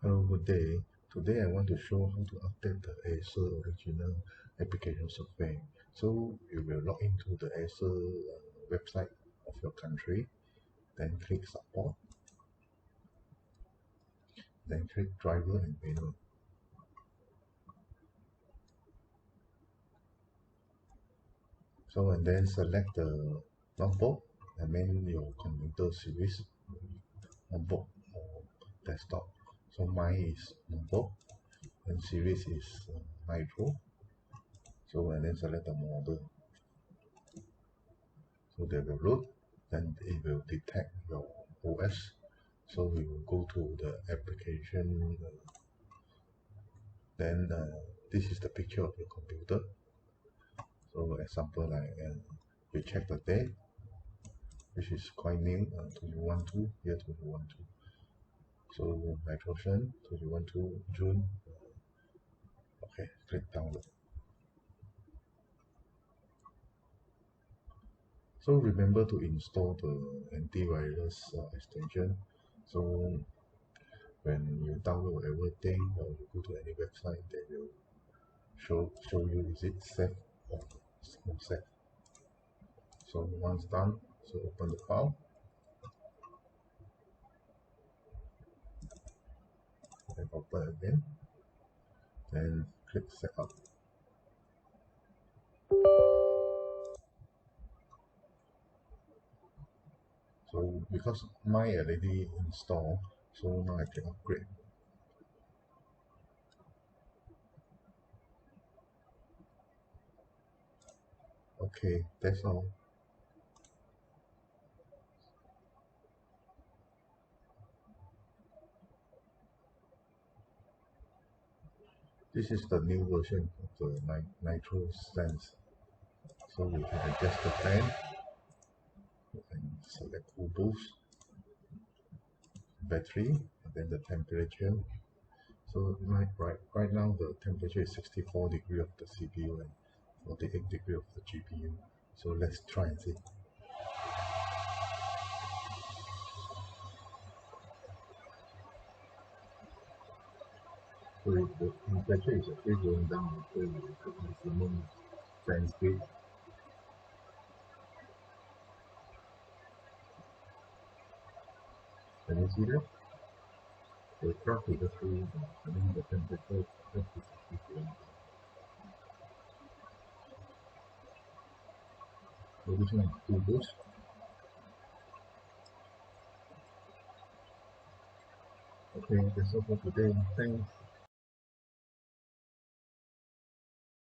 Hello, good day. Today I want to show how to update the Acer original application software. So you will log into the Acer website of your country, then click support, then click driver and menu. So and then select the notebook and then your computer series, notebook or desktop. So mine is notebook and series is Nitro. So and then select the model. So they will load, then it will detect your OS. So we will go to the application, then this is the picture of your computer. So example like you check the date, which is quite new, 2012, year 2012. So nitrogen 2012 June. Okay, click download. So remember to install the antivirus extension. So when you download everything or you go to any website, they will show you is it safe or not safe. So once done, so open the file and open again, then click setup. So because mine already installed, so now I click upgrade. Okay, that's all. This is the new version of the Nitro Sense. So we can adjust the fan and select full boost, battery, and then the temperature. So right now the temperature is 64 degrees of the CPU and 48 degrees of the GPU. So let's try and see. So the temperature is actually going down after you put maximum fan speed. Can you see that? So it dropped to the full, and then the temperature is up to 64. So this one is full boost. Okay, that's all for today. Thanks.